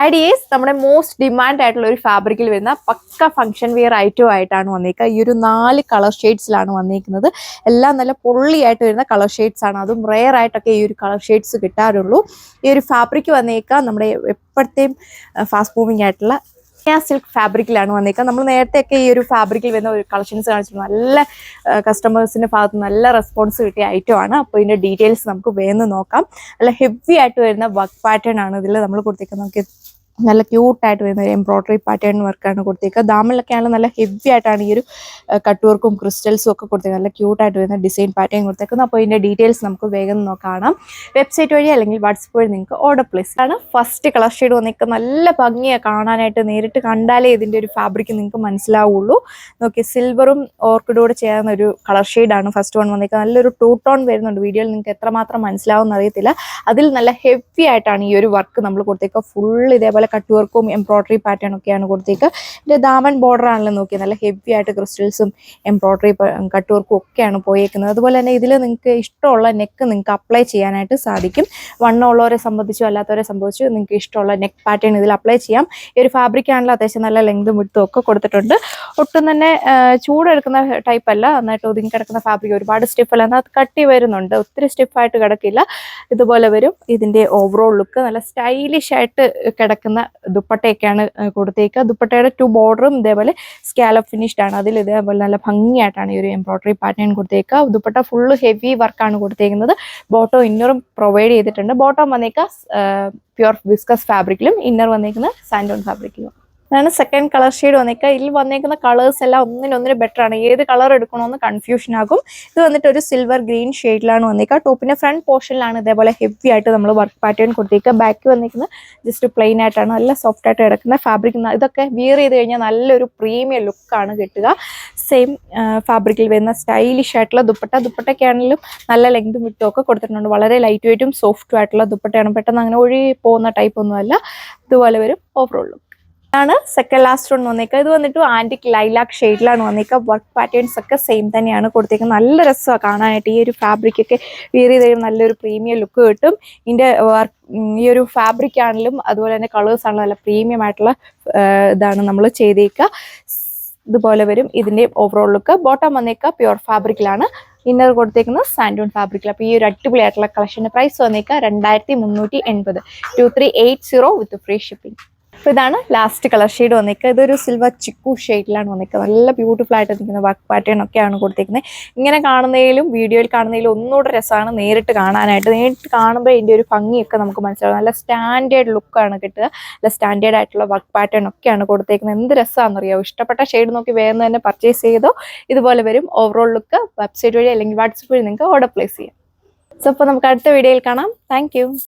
Ideas നമ്മുടെ most demand ആയിട്ടുള്ള ഒരു ഫാബ്രിക്കിൽ വരുന്ന പക്ക ഫംഗ്ഷൻ വെയർ ഐറ്റം ആയിട്ടാണ് വന്നേക്കുക. ഈ ഒരു 4 കളർ ഷെയ്ഡ്സിലാണ് വന്നേക്കുന്നത്. എല്ലാം നല്ല പൊള്ളിയായിട്ട് വരുന്ന കളർ ഷെയ്ഡ്സ് ആണ്. അതും റെയർ ആയിട്ടൊക്കെ ഈ ഒരു കളർ ഷെയ്ഡ്സ് കിട്ടാറുള്ളൂ. ഈ ഒരു ഫാബ്രിക് വന്നേക്കുക നമ്മുടെ എപ്പോഴത്തെയും ഫാസ്റ്റ് മൂവിങ് ആയിട്ടുള്ള സിൽക്ക് ഫാബ്രിക്കിലാണ് വന്നേക്കുക. നമ്മൾ നേരത്തെയൊക്കെ ഈ ഒരു ഫാബ്രിക്കിൽ വരുന്ന ഒരു കളക്ഷൻസ് കാണിച്ചിട്ടുണ്ട്. നല്ല കസ്റ്റമേഴ്സിന്റെ ഭാഗത്ത് നല്ല റെസ്പോൺസ് കിട്ടിയ ഐറ്റം ആണ്. അപ്പോൾ ഇതിന്റെ ഡീറ്റെയിൽസ് നമുക്ക് വേഗം നോക്കാം. നല്ല ഹെവി ആയിട്ട് വരുന്ന വർക്ക് പാറ്റേൺ ആണ് ഇതിൽ നമ്മൾ കൊടുത്തേക്കുന്നത്. നമുക്ക് നല്ല ക്യൂട്ടായിട്ട് വരുന്ന ഒരു എംബ്രോയിഡറി പാറ്റേൺ വർക്കാണ് കൊടുത്തേക്കുക. ദാമിലൊക്കെയാണ് നല്ല ഹെവി ആയിട്ടാണ് ഈ ഒരു കട്ട് വർക്കും ക്രിസ്റ്റൽസും ഒക്കെ കൊടുത്തേക്കുന്നത്. നല്ല ക്യൂട്ടായിട്ട് വരുന്ന ഡിസൈൻ പാറ്റേൺ കൊടുത്തേക്കുന്നത്. അപ്പോൾ ഇതിൻ്റെ ഡീറ്റെയിൽസ് നമുക്ക് വേഗം കാണാം. വെബ്സൈറ്റ് വഴി അല്ലെങ്കിൽ വാട്സപ്പ് വഴി നിങ്ങൾക്ക് ഓർഡർ പ്ലേസ് ആണ്. ഫസ്റ്റ് കളർ ഷെയ്ഡ് വന്നിരിക്കുക നല്ല ഭംഗിയാണ് കാണാനായിട്ട്. നേരിട്ട് കണ്ടാലേ ഇതിൻ്റെ ഒരു ഫാബ്രിക് നിങ്ങൾക്ക് മനസ്സിലാവുള്ളൂ. നോക്കി സിൽവറും ഓർക്കിഡോട് ചേർന്ന ഒരു കളർ ഷെയ്ഡാണ് ഫസ്റ്റ് വൺ വന്നിരിക്കുക. നല്ലൊരു 2 ടോൺ വരുന്നുണ്ട്. വീഡിയോയിൽ നിങ്ങൾക്ക് എത്രമാത്രം മനസ്സിലാവുമെന്ന് അറിയത്തില്ല. അതിൽ നല്ല ഹെവി ആയിട്ടാണ് ഈ ഒരു വർക്ക് നമ്മൾ കൊടുത്തേക്കുക. ഫുൾ ഇതേപോലെ കട്ട് വർക്കും എംബ്രോയിഡറി പാറ്റേൺ ഒക്കെയാണ് കൊടുത്തേക്കുക. ഇതിന്റെ ദാമൻ ബോർഡർ ആണല്ലോ നോക്കിയത്. നല്ല ഹെവി ആയിട്ട് ക്രിസ്റ്റൽസും എംബ്രോയിഡറി കട്ട് വർക്കും ഒക്കെയാണ് പോയേക്കുന്നത്. അതുപോലെ തന്നെ ഇതിൽ നിങ്ങൾക്ക് ഇഷ്ടമുള്ള നെക്ക് നിങ്ങൾക്ക് അപ്ലൈ ചെയ്യാനായിട്ട് സാധിക്കും. വണ്ണമുള്ളവരെ സംബന്ധിച്ചോ അല്ലാത്തവരെ സംബന്ധിച്ചോ നിങ്ങൾക്ക് ഇഷ്ടമുള്ള നെക്ക് പാറ്റേൺ ഇതിൽ അപ്ലൈ ചെയ്യാം. ഈ ഒരു ഫാബ്രിക് ആണല്ലോ അത്യാവശ്യം നല്ല ലെങ്തും വിട്ടും ഒക്കെ കൊടുത്തിട്ടുണ്ട്. ഒട്ടും തന്നെ ചൂടെടുക്കുന്ന ടൈപ്പ് അല്ല. നന്നായിട്ട് ഒതുങ്ങി കിടക്കുന്ന ഫാബ്രിക്. ഒരുപാട് സ്റ്റിഫ് അല്ല, എന്നാൽ കട്ടി വരുന്നുണ്ട്. ഒത്തിരി സ്റ്റിഫായിട്ട് കിടക്കില്ല. ഇതുപോലെ വരും ഇതിന്റെ ഓവറോൾ ലുക്ക്. നല്ല സ്റ്റൈലിഷ് ആയിട്ട് കിടക്കുന്ന ദുപ്പട്ടയൊക്കെയാണ് കൊടുത്തേക്കുക. ദുപ്പട്ടയുടെ 2 ബോർഡറും ഇതേപോലെ സ്കാലപ്പ് ഫിനിഷ്ഡ് ആണ്. അതിൽ ഇതേപോലെ നല്ല ഭംഗിയായിട്ടാണ് ഈ ഒരു എംബ്രോയിഡറി പാറ്റേൺ കൊടുത്തേക്കുക. ദുപ്പട്ട ഫുള്ള് ഹെവി വർക്കാണ് കൊടുത്തേക്കുന്നത്. ബോട്ടം ഇന്നറും പ്രൊവൈഡ് ചെയ്തിട്ടുണ്ട്. ബോട്ടം വന്നേക്കുക പ്യുർ വിസ്കസ് ഫാബ്രിക്കിലും ഇന്നർ വന്നേക്കുന്ന സാൻഡോൺ ഫാബ്രിക്കിലും. അതാണ് സെക്കൻഡ് കളർ ഷെയ്ഡ് വന്നേക്കുക. ഇതിൽ വന്നേക്കുന്ന കളേഴ്സ് എല്ലാം ഒന്നിനൊന്നിന് ബെറ്റർ ആണ്. ഏത് കളർ എടുക്കണമെന്ന് കൺഫ്യൂഷൻ ആകും. ഇത് വന്നിട്ട് ഒരു സിൽവർ ഗ്രീൻ ഷെയ്ഡിലാണ് വന്നേക്കുക. ടോപ്പിന്റെ ഫ്രണ്ട് പോർഷനിലാണ് ഇതേപോലെ ഹെവി ആയിട്ട് നമ്മൾ വർക്ക് പാറ്റേൺ കൊടുത്തേക്കുക. ബാക്ക് വന്നേക്കുന്നത് ജസ്റ്റ് പ്ലെയിൻ ആയിട്ടാണ്. നല്ല സോഫ്റ്റ് ആയിട്ട് കിടക്കുന്ന ഫാബ്രിക്. ഇതൊക്കെ വിയർ ചെയ്ത് കഴിഞ്ഞാൽ നല്ലൊരു പ്രീമിയം ലുക്കാണ് കിട്ടുക. സെയിം ഫാബ്രിക്കിൽ വരുന്ന സ്റ്റൈലിഷ് ആയിട്ടുള്ള ദുപ്പട്ടയ്ക്കാണെങ്കിലും നല്ല ലെങ്തും വിട്ടും ഒക്കെ കൊടുത്തിട്ടുണ്ട്. വളരെ ലൈറ്റ് വെയിറ്റും സോഫ്റ്റും ആയിട്ടുള്ള ദുപ്പട്ടയാണ്. പെട്ടെന്ന് അങ്ങനെ ഒഴുകി പോകുന്ന ടൈപ്പ് ഒന്നുമല്ല. ഇതുപോലെ വരും ഓവറോൾ ലുക്ക്. ആണ് സെക്കൻഡ് ലാസ്റ്റ് വൺ വന്നേക്കുക. ഇത് വന്നിട്ട് ആന്റിക് ലൈലാക്ക് ഷെയ്ഡിലാണ് വന്നേക്കുക. വർക്ക് പാറ്റേൺസ് ഒക്കെ സെയിം തന്നെയാണ് കൊടുത്തേക്കുന്നത്. നല്ല രസമാണ് കാണാനായിട്ട്. ഈ ഒരു ഫാബ്രിക് ഒക്കെ വിയർ ചെയ്ത് കഴിയുമ്പോൾ നല്ലൊരു പ്രീമിയം ലുക്ക് കിട്ടും. ഇതിന്റെ വർക്ക് ഈ ഒരു ഫാബ്രിക് ആണെങ്കിലും അതുപോലെ തന്നെ കളേഴ്സ് ആണെങ്കിലും നല്ല പ്രീമിയം ആയിട്ടുള്ള ഇതാണ് നമ്മൾ ചെയ്തേക്കുക. ഇതുപോലെ വരും ഇതിന്റെ ഓവറോൾ ലുക്ക്. ബോട്ടം വന്നേക്കുക പ്യുർ ഫാബ്രിക്കിലാണ്. ഇന്നർ കൊടുത്തേക്കുന്നത് സാൻഡോൺ ഫാബ്രിക്കിൽ. അപ്പോൾ ഈ ഒരു അടിപൊളിയായിട്ടുള്ള കളക്ഷന്റെ പ്രൈസ് വന്നേക്കുക 2380 2380 വിത്ത് ഫ്രീ ഷിപ്പിംഗ്. അപ്പോൾ ഇതാണ് ലാസ്റ്റ് കളർ ഷെയ്ഡ് വന്നേക്കുക. ഇതൊരു സിൽവർ ചിക്കു ഷെയ്ഡിലാണ് വന്നേക്കുക. നല്ല ബ്യൂട്ടിഫുൾ ആയിട്ട് നിൽക്കുന്ന വർക്ക് പാറ്റേൺ ഒക്കെയാണ് കൊടുത്തേക്കുന്നത്. ഇങ്ങനെ കാണുന്നതിലും വീഡിയോയിൽ കാണുന്നതിലും ഒന്നുകൂടെ രസമാണ് നേരിട്ട് കാണാനായിട്ട്. നേരിട്ട് കാണുമ്പോൾ ഇതിൻ്റെ ഒരു ഭംഗിയൊക്കെ നമുക്ക് മനസ്സിലാവും. നല്ല സ്റ്റാൻഡേർഡ് ലുക്കാണ് കിട്ടുക. നല്ല സ്റ്റാൻഡേർഡ് ആയിട്ടുള്ള വർക്ക് പാറ്റേൺ ഒക്കെയാണ് കൊടുത്തേക്കുന്നത്. എന്ത് രസമാണെന്നറിയാമോ. ഇഷ്ടപ്പെട്ട ഷെയ്ഡ് നോക്കി വേഗം തന്നെ പർച്ചേസ് ചെയ്തോ. ഇതുപോലെ വരും ഓവറോൾ ലുക്ക്. വെബ്സൈറ്റ് വഴി അല്ലെങ്കിൽ വാട്സപ്പ് വഴി നിങ്ങൾക്ക് ഓർഡർ പ്ലേസ് ചെയ്യാം. സോ അപ്പോൾ നമുക്ക് അടുത്ത വീഡിയോയിൽ കാണാം. താങ്ക്